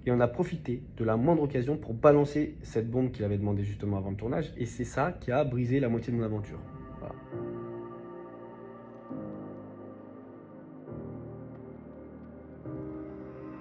et on a profité de la moindre occasion pour balancer cette bombe qu'il avait demandé justement avant le tournage. Et c'est ça qui a brisé la moitié de mon aventure. Voilà.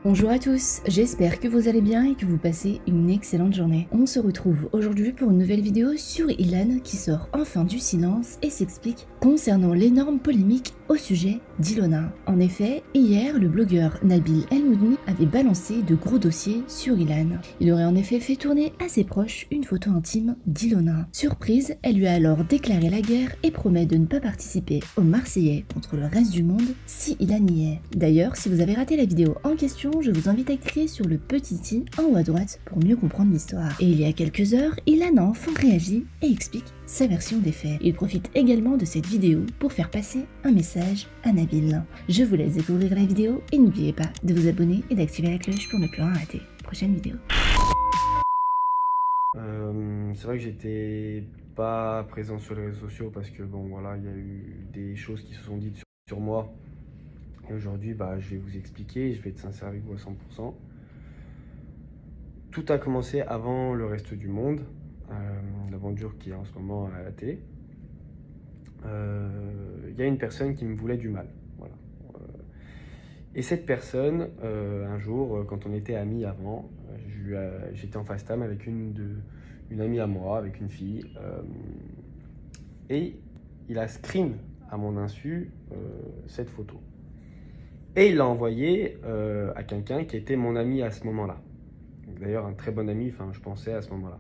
Bonjour à tous, j'espère que vous allez bien et que vous passez une excellente journée. On se retrouve aujourd'hui pour une nouvelle vidéo sur Ilan qui sort enfin du silence et s'explique concernant l'énorme polémique au sujet d'Ilona. En effet, hier, le blogueur Nabil El-Moudni avait balancé de gros dossiers sur Ilan. Il aurait en effet fait tourner à ses proches une photo intime d'Ilona. Surprise, elle lui a alors déclaré la guerre et promet de ne pas participer aux Marseillais contre le reste du monde si Ilan y est. D'ailleurs, si vous avez raté la vidéo en question, je vous invite à cliquer sur le petit i en haut à droite pour mieux comprendre l'histoire. Et il y a quelques heures, Ilan a enfin réagi et explique sa version des faits. Il profite également de cette vidéo pour faire passer un message à Nabil. Je vous laisse découvrir la vidéo et n'oubliez pas de vous abonner et d'activer la cloche pour ne plus rien rater. Prochaine vidéo. C'est vrai que j'étais pas présent sur les réseaux sociaux parce que bon voilà, il y a eu des choses qui se sont dites sur moi. Et aujourd'hui, je vais vous expliquer, je vais être sincère avec vous à 100%. Tout a commencé avant le reste du monde, l'aventure qui est en ce moment à la télé. Il y a une personne qui me voulait du mal. Voilà. Et cette personne, un jour, quand on était amis avant, j'étais en FaceTime avec une amie à moi, avec une fille, et il a screen à mon insu cette photo. Et il l'a envoyé à quelqu'un qui était mon ami à ce moment-là. D'ailleurs, un très bon ami, enfin, je pensais à ce moment-là.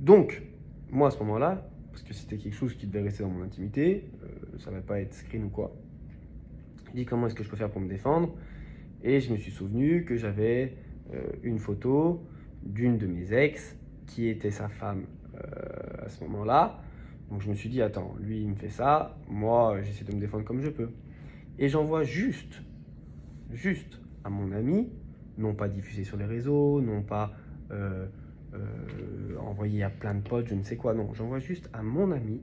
Donc, moi, à ce moment-là, parce que c'était quelque chose qui devait rester dans mon intimité, ça ne va pas être screen ou quoi. Je dis comment est-ce que je peux faire pour me défendre. Et je me suis souvenu que j'avais une photo d'une de mes ex qui était sa femme à ce moment-là. Donc je me suis dit, attends, lui il me fait ça, moi j'essaie de me défendre comme je peux. Et j'envoie juste à mon ami, non pas diffusé sur les réseaux, non pas envoyé à plein de potes, je ne sais quoi, non, j'envoie juste à mon ami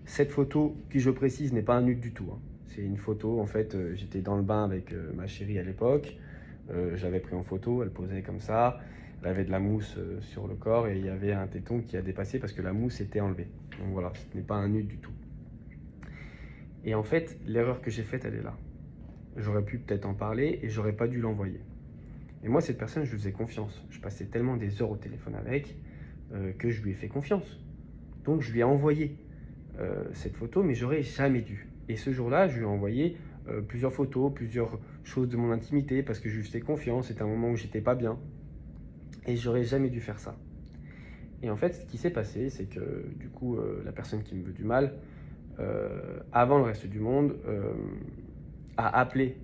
cette photo qui, je précise, n'est pas un nude du tout. Hein. C'est une photo, en fait, j'étais dans le bain avec ma chérie à l'époque, je l'avais pris en photo, elle posait comme ça, elle avait de la mousse sur le corps et il y avait un téton qui a dépassé parce que la mousse était enlevée. Donc voilà, ce n'est pas un nude du tout. Et en fait, l'erreur que j'ai faite, elle est là. J'aurais pu peut-être en parler et j'aurais pas dû l'envoyer. Et moi, cette personne, je lui faisais confiance. Je passais tellement des heures au téléphone avec que je lui ai fait confiance. Donc, je lui ai envoyé cette photo, mais j'aurais jamais dû. Et ce jour-là, je lui ai envoyé plusieurs photos, plusieurs choses de mon intimité parce que je lui faisais confiance. C'était un moment où j'étais pas bien. Et j'aurais jamais dû faire ça. Et en fait, ce qui s'est passé, c'est que du coup, la personne qui me veut du mal, avant le reste du monde, a appelé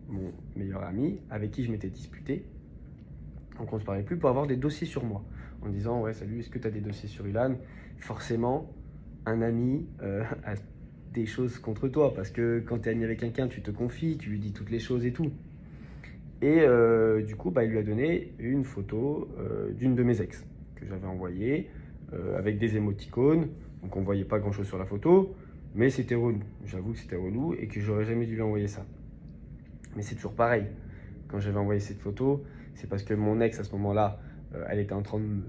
mon meilleur ami avec qui je m'étais disputé. Donc on ne se parlait plus pour avoir des dossiers sur moi. En disant, ouais, salut, est-ce que tu as des dossiers sur Ilan? Forcément, un ami a des choses contre toi. Parce que quand tu es ami avec quelqu'un, tu te confies, tu lui dis toutes les choses et tout. Et du coup, il lui a donné une photo d'une de mes ex que j'avais envoyée avec des émoticônes. Donc on ne voyait pas grand-chose sur la photo. Mais c'était relou, j'avoue que c'était relou et que j'aurais jamais dû lui envoyer ça. Mais c'est toujours pareil, quand j'avais envoyé cette photo, c'est parce que mon ex à ce moment-là, elle était en train de me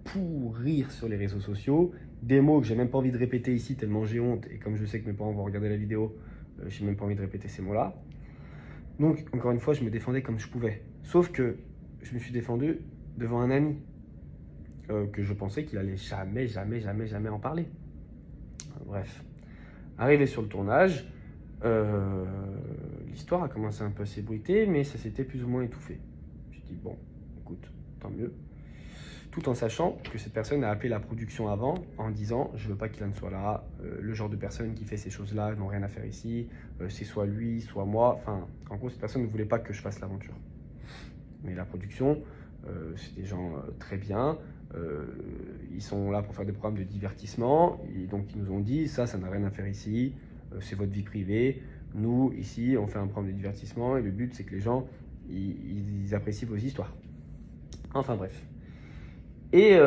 pourrir sur les réseaux sociaux, des mots que j'ai même pas envie de répéter ici tellement j'ai honte, et comme je sais que mes parents vont regarder la vidéo, j'ai même pas envie de répéter ces mots-là. Donc encore une fois, je me défendais comme je pouvais. Sauf que je me suis défendu devant un ami, que je pensais qu'il allait jamais en parler. Bref. Arrivé sur le tournage, l'histoire a commencé un peu à s'ébruiter, mais ça s'était plus ou moins étouffé. Je me suis dit, bon, écoute, tant mieux. Tout en sachant que cette personne a appelé la production avant en disant, je veux pas qu'Ilan soit là, le genre de personne qui fait ces choses-là n'ont rien à faire ici, c'est soit lui, soit moi. Enfin, en gros, cette personne ne voulait pas que je fasse l'aventure. Mais la production, c'est des gens très bien. Ils sont là pour faire des programmes de divertissement et donc ils nous ont dit ça n'a rien à faire ici, c'est votre vie privée, nous ici on fait un programme de divertissement et le but c'est que les gens ils apprécient vos histoires. Enfin bref. Et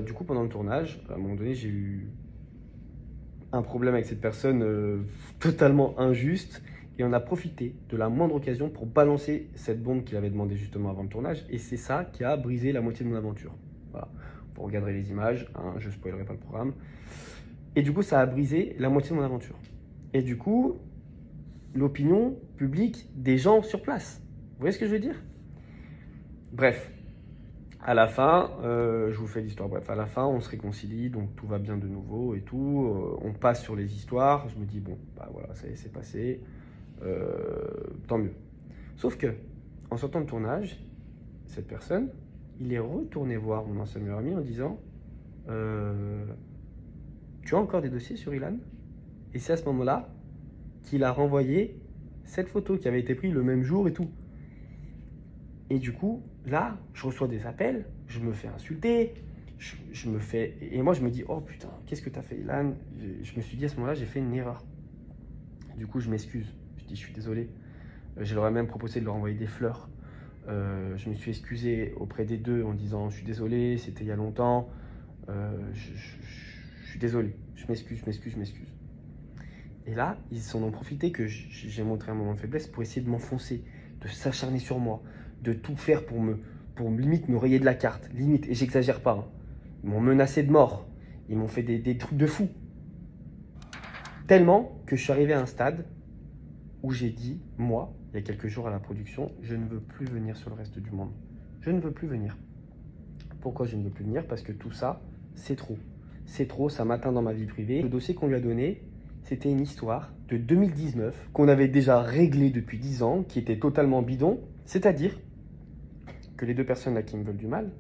du coup pendant le tournage, à un moment donné j'ai eu un problème avec cette personne totalement injuste et on a profité de la moindre occasion pour balancer cette bombe qu'il avait demandé justement avant le tournage. Et c'est ça qui a brisé la moitié de mon aventure. Voilà. Vous regarderez les images, hein, je ne spoilerai pas le programme. Et du coup, ça a brisé la moitié de mon aventure. Et du coup, l'opinion publique des gens sur place. Vous voyez ce que je veux dire? Bref, à la fin, je vous fais l'histoire. Bref, à la fin, on se réconcilie, donc tout va bien de nouveau et tout. On passe sur les histoires. Je me dis, bon, bah voilà, ça y est, c'est passé. Tant mieux. Sauf que, en sortant de tournage, cette personne, il est retourné voir mon ancien meilleur ami en disant tu as encore des dossiers sur Ilan? Et c'est à ce moment-là qu'il a renvoyé cette photo qui avait été prise le même jour et tout. Et du coup, là, je reçois des appels, je me fais insulter, je me fais... Et moi, je me dis, oh putain, qu'est-ce que t'as fait, Ilan? Je me suis dit à ce moment-là, j'ai fait une erreur. Du coup, je m'excuse. Je dis, je suis désolé. Je leur ai même proposé de leur envoyer des fleurs. Je me suis excusé auprès des deux en disant, je suis désolé, c'était il y a longtemps. Je suis désolé, je m'excuse. Et là, ils s'en ont profité que j'ai montré un moment de faiblesse pour essayer de m'enfoncer, de s'acharner sur moi, de tout faire pour limite me rayer de la carte, limite, et j'exagère pas. Hein. Ils m'ont menacé de mort, ils m'ont fait des trucs de fou. Tellement que je suis arrivé à un stade où j'ai dit, moi, il y a quelques jours à la production, je ne veux plus venir sur le reste du monde. Je ne veux plus venir. Pourquoi je ne veux plus venir? Parce que tout ça, c'est trop. C'est trop, ça m'atteint dans ma vie privée. Le dossier qu'on lui a donné, c'était une histoire de 2019 qu'on avait déjà réglée depuis 10 ans, qui était totalement bidon. C'est-à-dire que les deux personnes là qui me veulent du mal,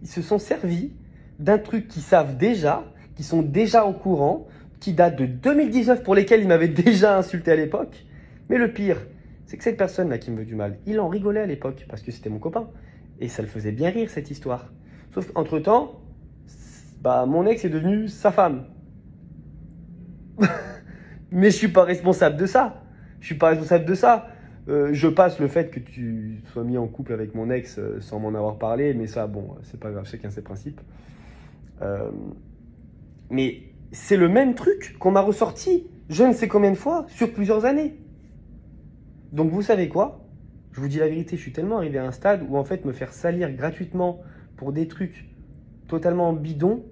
ils se sont servis d'un truc qu'ils savent déjà, qui sont déjà au courant, qui date de 2019, pour lesquels ils m'avaient déjà insulté à l'époque. Mais le pire, c'est que cette personne là qui me veut du mal, il en rigolait à l'époque, parce que c'était mon copain. Et ça le faisait bien rire, cette histoire. Sauf qu'entre-temps, bah, mon ex est devenu sa femme. Mais je suis pas responsable de ça. Je passe le fait que tu sois mis en couple avec mon ex sans m'en avoir parlé, mais ça, bon, c'est pas grave, chacun ses principes. Mais c'est le même truc qu'on m'a ressorti je ne sais combien de fois sur plusieurs années. Donc vous savez quoi? Je vous dis la vérité, je suis tellement arrivé à un stade où en fait me faire salir gratuitement pour des trucs totalement bidons,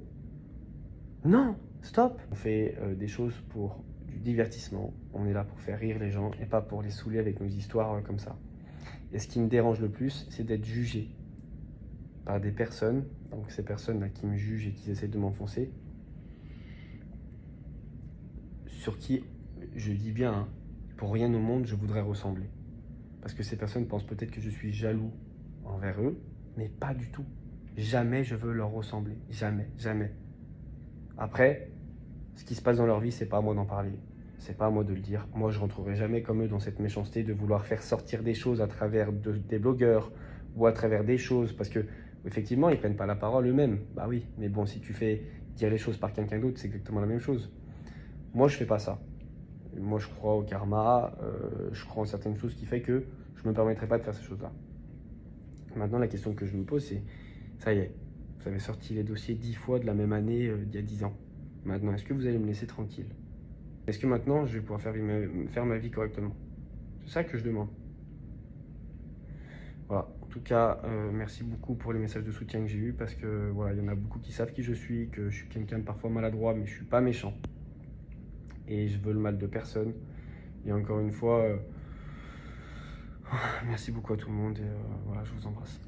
non, stop. On fait des choses pour du divertissement, on est là pour faire rire les gens et pas pour les saouler avec nos histoires comme ça. Et ce qui me dérange le plus, c'est d'être jugé par des personnes, donc ces personnes-là qui me jugent et qui essaient de m'enfoncer, sur qui, je dis bien, hein, pour rien au monde, je voudrais ressembler. Parce que ces personnes pensent peut-être que je suis jaloux envers eux, mais pas du tout. Jamais je veux leur ressembler. Jamais, jamais. Après, ce qui se passe dans leur vie, c'est pas à moi d'en parler. C'est pas à moi de le dire. Moi, je rentrerai jamais comme eux dans cette méchanceté de vouloir faire sortir des choses à travers des blogueurs ou à travers des choses. Parce que, effectivement, ils prennent pas la parole eux-mêmes. Bah oui, mais bon, si tu fais dire les choses par quelqu'un d'autre, c'est exactement la même chose. Moi, je fais pas ça. Moi, je crois au karma, je crois en certaines choses qui fait que je ne me permettrai pas de faire ces choses-là. Maintenant, la question que je me pose, c'est, ça y est, vous avez sorti les dossiers 10 fois de la même année d'il y a 10 ans. Maintenant, est-ce que vous allez me laisser tranquille? Est-ce que maintenant, je vais pouvoir faire ma vie correctement? C'est ça que je demande. Voilà, en tout cas, merci beaucoup pour les messages de soutien que j'ai eus, parce que voilà, il y en a beaucoup qui savent qui je suis, que je suis quelqu'un de parfois maladroit, mais je ne suis pas méchant. Et je veux le mal de personne. Et encore une fois, merci beaucoup à tout le monde et voilà, je vous embrasse.